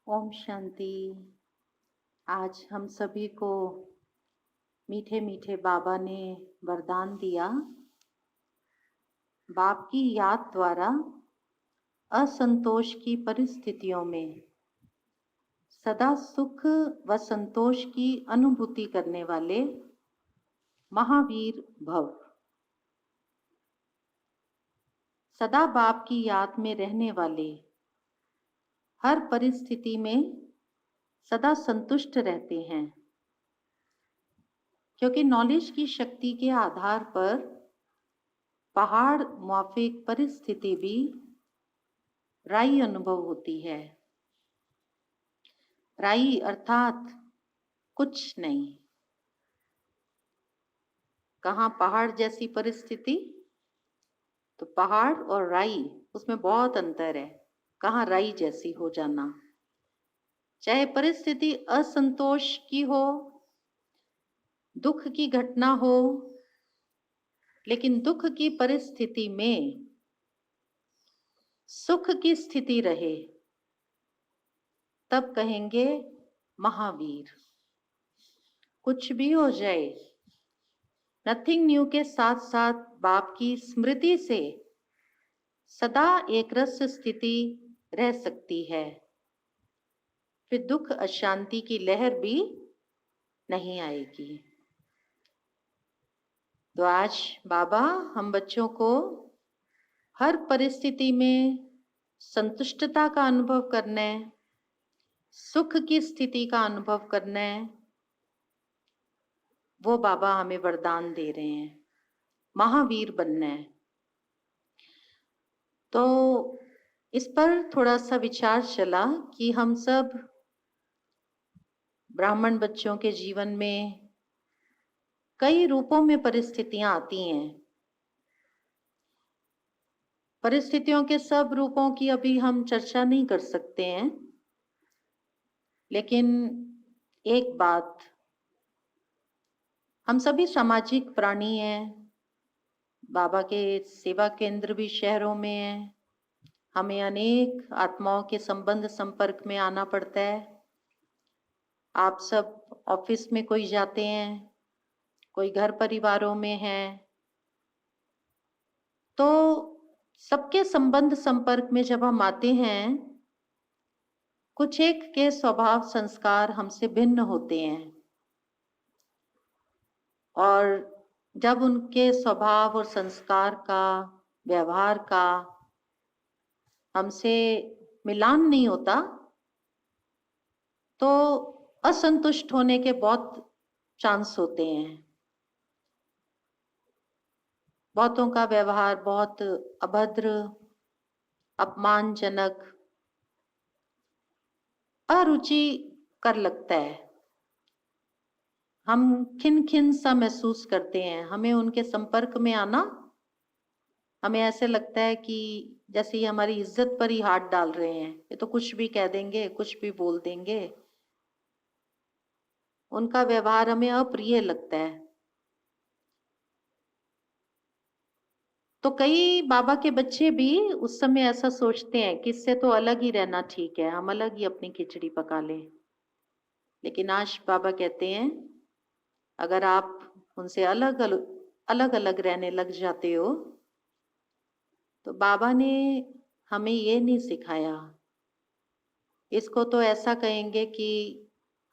ओम शांति। आज हम सभी को मीठे मीठे बाबा ने वरदान दिया। बाप की याद द्वारा असंतोष की परिस्थितियों में सदा सुख व संतोष की अनुभूति करने वाले महावीर भव। सदा बाप की याद में रहने वाले हर परिस्थिति में सदा संतुष्ट रहते हैं, क्योंकि नॉलेज की शक्ति के आधार पर पहाड़ माफिक परिस्थिति भी राई अनुभव होती है। राई अर्थात कुछ नहीं। कहाँ पहाड़ जैसी परिस्थिति, तो पहाड़ और राई उसमें बहुत अंतर है। कहाँ राई जैसी हो जाना। चाहे परिस्थिति असंतोष की हो, दुख की घटना हो, लेकिन दुख की परिस्थिति में सुख की स्थिति रहे, तब कहेंगे महावीर। कुछ भी हो जाए, नथिंग न्यू के साथ साथ बाप की स्मृति से सदा एक रस स्थिति रह सकती है। फिर दुख अशांति की लहर भी नहीं आएगी। तो आज बाबा हम बच्चों को हर परिस्थिति में संतुष्टता का अनुभव करना है, सुख की स्थिति का अनुभव करना है, वो बाबा हमें वरदान दे रहे हैं। महावीर बनना है। तो इस पर थोड़ा सा विचार चला कि हम सब ब्राह्मण बच्चों के जीवन में कई रूपों में परिस्थितियां आती हैं। परिस्थितियों के सब रूपों की अभी हम चर्चा नहीं कर सकते हैं, लेकिन एक बात, हम सभी सामाजिक प्राणी हैं। बाबा के सेवा केंद्र भी शहरों में हैं। हमें अनेक आत्माओं के संबंध संपर्क में आना पड़ता है। आप सब ऑफिस में कोई जाते हैं, कोई घर परिवारों में है, तो सबके संबंध संपर्क में जब हम आते हैं, कुछ एक के स्वभाव संस्कार हमसे भिन्न होते हैं, और जब उनके स्वभाव और संस्कार का, व्यवहार का हमसे मिलान नहीं होता, तो असंतुष्ट होने के बहुत चांस होते हैं। बहुतों का व्यवहार बहुत अभद्र, अपमानजनक, अरुचि कर लगता है। हम खिन खिन सा महसूस करते हैं। हमें उनके संपर्क में आना, हमें ऐसे लगता है कि जैसे ये हमारी इज्जत पर ही हाथ डाल रहे हैं। ये तो कुछ भी कह देंगे, कुछ भी बोल देंगे। उनका व्यवहार हमें अप्रिय लगता है। तो कई बाबा के बच्चे भी उस समय ऐसा सोचते हैं कि इससे तो अलग ही रहना ठीक है, हम अलग ही अपनी खिचड़ी पका लें। लेकिन आज बाबा कहते हैं, अगर आप उनसे अलग अलग रहने लग जाते हो, तो बाबा ने हमें ये नहीं सिखाया। इसको तो ऐसा कहेंगे कि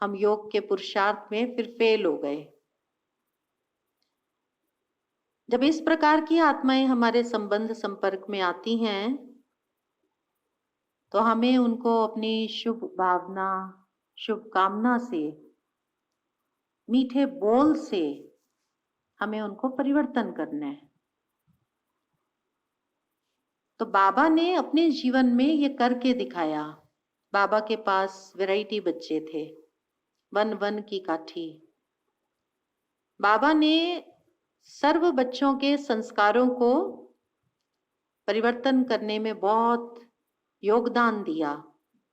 हम योग के पुरुषार्थ में फिर फेल हो गए। जब इस प्रकार की आत्माएं हमारे संबंध संपर्क में आती हैं, तो हमें उनको अपनी शुभ भावना, शुभकामना से, मीठे बोल से हमें उनको परिवर्तन करना है। तो बाबा ने अपने जीवन में ये करके दिखाया। बाबा के पास वैरायटी बच्चे थे, वन वन की काठी। बाबा ने सर्व बच्चों के संस्कारों को परिवर्तन करने में बहुत योगदान दिया।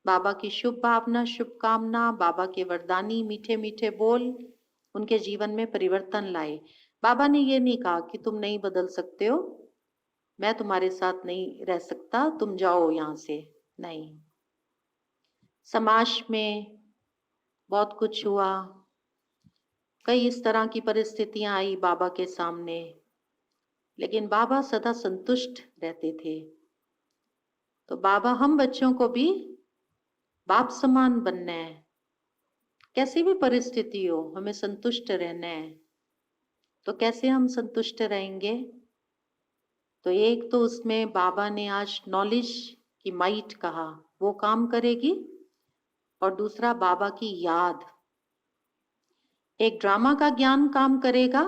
बाबा की शुभ भावना, शुभकामना, बाबा के वरदानी मीठे मीठे बोल उनके जीवन में परिवर्तन लाए। बाबा ने ये नहीं कहा कि तुम नहीं बदल सकते हो, मैं तुम्हारे साथ नहीं रह सकता, तुम जाओ यहाँ से। नहीं, समाज में बहुत कुछ हुआ, कई इस तरह की परिस्थितियां आई बाबा के सामने, लेकिन बाबा सदा संतुष्ट रहते थे। तो बाबा हम बच्चों को भी बाप समान बनना है, कैसी भी परिस्थिति हो हमें संतुष्ट रहना है। तो कैसे हम संतुष्ट रहेंगे? तो एक तो उसमें बाबा ने आज नॉलेज की माइट कहा, वो काम करेगी। और दूसरा बाबा की याद, एक ड्रामा का ज्ञान काम करेगा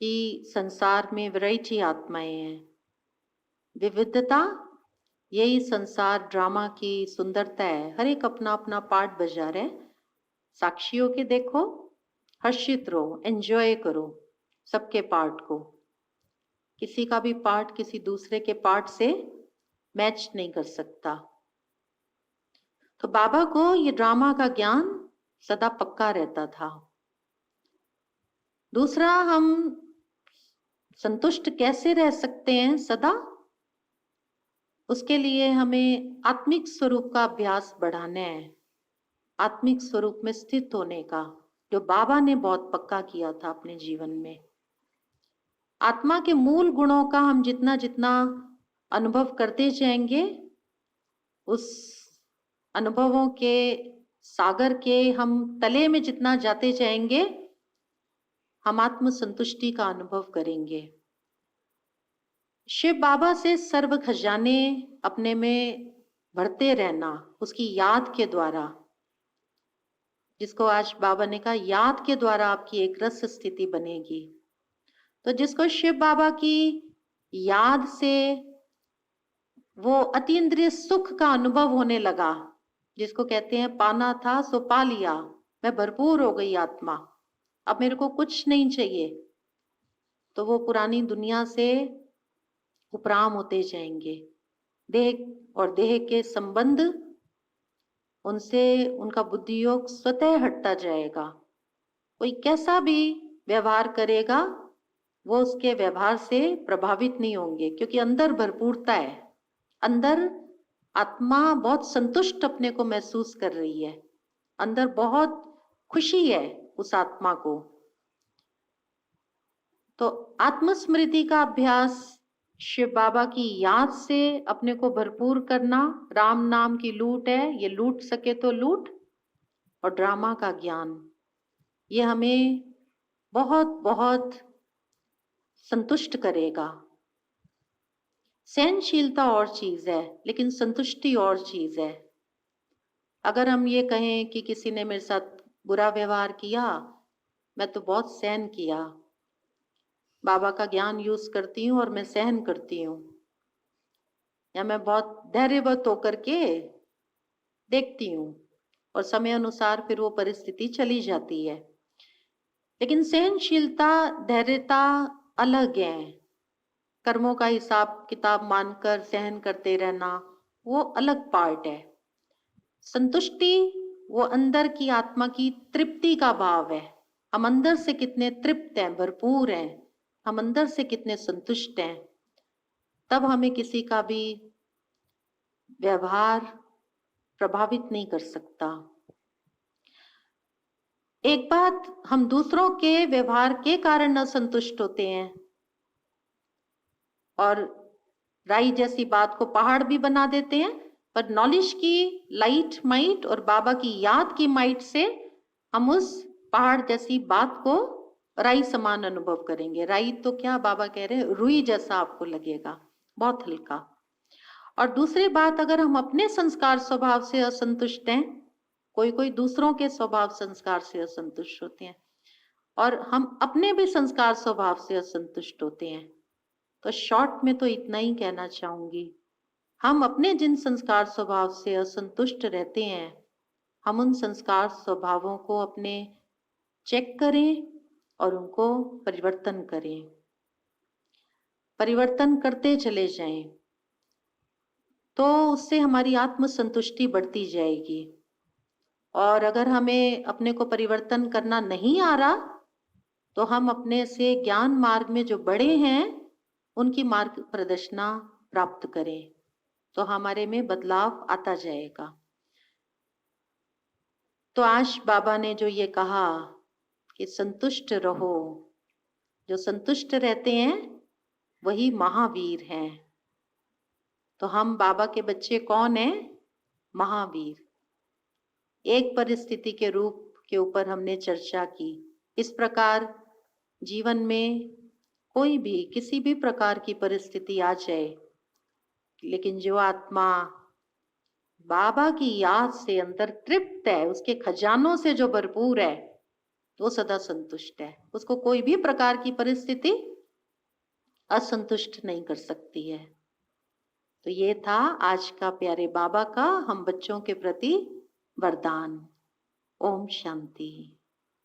कि संसार में वैरायटी आत्माएं हैं, विविधता, यही संसार ड्रामा की सुंदरता है। हर एक अपना अपना पार्ट बजा रहे, साक्षियों के देखो, हर्षित रहो, एंजॉय करो सबके पार्ट को। किसी का भी पार्ट किसी दूसरे के पार्ट से मैच नहीं कर सकता। तो बाबा को ये ड्रामा का ज्ञान सदा पक्का रहता था। दूसरा, हम संतुष्ट कैसे रह सकते हैं सदा? उसके लिए हमें आत्मिक स्वरूप का अभ्यास बढ़ाना है, आत्मिक स्वरूप में स्थित होने का, जो बाबा ने बहुत पक्का किया था अपने जीवन में। आत्मा के मूल गुणों का हम जितना जितना अनुभव करते जाएंगे, उस अनुभवों के सागर के हम तले में जितना जाते जाएंगे, हम आत्म संतुष्टि का अनुभव करेंगे। शिव बाबा से सर्व खजाने अपने में भरते रहना, उसकी याद के द्वारा, जिसको आज बाबा ने कहा याद के द्वारा आपकी एक रस स्थिति बनेगी। तो जिसको शिव बाबा की याद से वो अतीन्द्रिय सुख का अनुभव होने लगा, जिसको कहते हैं पाना था सो पा लिया, मैं भरपूर हो गई आत्मा, अब मेरे को कुछ नहीं चाहिए, तो वो पुरानी दुनिया से उपराम होते जाएंगे। देह और देह के संबंध, उनसे उनका बुद्धि योग स्वतः हटता जाएगा। कोई कैसा भी व्यवहार करेगा वो उसके व्यवहार से प्रभावित नहीं होंगे, क्योंकि अंदर भरपूरता है, अंदर आत्मा बहुत संतुष्ट अपने को महसूस कर रही है, अंदर बहुत खुशी है उस आत्मा को। तो आत्मस्मृति का अभ्यास, शिव बाबा की याद से अपने को भरपूर करना। राम नाम की लूट है, ये लूट सके तो लूट। और ड्रामा का ज्ञान, ये हमें बहुत बहुत संतुष्ट करेगा। सहनशीलता और चीज है, लेकिन संतुष्टि और चीज है। अगर हम ये कहें कि किसी ने मेरे साथ बुरा व्यवहार किया, मैं तो बहुत सहन किया, बाबा का ज्ञान यूज करती हूँ और मैं सहन करती हूँ, या मैं बहुत धैर्यवत होकर के देखती हूँ, और समय अनुसार फिर वो परिस्थिति चली जाती है। लेकिन सहनशीलता, धैर्यता अलग है। कर्मों का हिसाब किताब मानकर सहन करते रहना, वो अलग पार्ट है। संतुष्टि, वो अंदर की आत्मा की तृप्ति का भाव है। हम अंदर से कितने तृप्त हैं, भरपूर हैं, हम अंदर से कितने संतुष्ट हैं, तब हमें किसी का भी व्यवहार प्रभावित नहीं कर सकता। एक बात, हम दूसरों के व्यवहार के कारण असंतुष्ट होते हैं, और राई जैसी बात को पहाड़ भी बना देते हैं, पर नॉलेज की लाइट माइट और बाबा की याद की माइट से हम उस पहाड़ जैसी बात को राई समान अनुभव करेंगे। राई तो क्या, बाबा कह रहे हैं रुई जैसा आपको लगेगा, बहुत हल्का। और दूसरी बात, अगर हम अपने संस्कार स्वभाव से असंतुष्ट हैं, कोई कोई दूसरों के स्वभाव संस्कार से असंतुष्ट होते हैं, और हम अपने भी संस्कार स्वभाव से असंतुष्ट होते हैं, तो शॉर्ट में तो इतना ही कहना चाहूंगी, हम अपने जिन संस्कार स्वभाव से असंतुष्ट रहते हैं, हम उन संस्कार स्वभावों को अपने चेक करें और उनको परिवर्तन करें, परिवर्तन करते चले जाएं, तो उससे हमारी आत्म संतुष्टि बढ़ती जाएगी। और अगर हमें अपने को परिवर्तन करना नहीं आ रहा, तो हम अपने से ज्ञान मार्ग में जो बड़े हैं उनकी मार्ग प्रदर्शना प्राप्त करें, तो हमारे में बदलाव आता जाएगा। तो आज बाबा ने जो ये कहा कि संतुष्ट रहो, जो संतुष्ट रहते हैं वही महावीर हैं। तो हम बाबा के बच्चे कौन हैं? महावीर। एक परिस्थिति के रूप के ऊपर हमने चर्चा की। इस प्रकार जीवन में कोई भी किसी भी प्रकार की परिस्थिति आ जाए, लेकिन जो आत्मा बाबा की याद से अंदर तृप्त है, उसके खजानों से जो भरपूर है, वो सदा संतुष्ट है। उसको कोई भी प्रकार की परिस्थिति असंतुष्ट नहीं कर सकती है। तो ये था आज का प्यारे बाबा का हम बच्चों के प्रति वरदान। ओम शांति।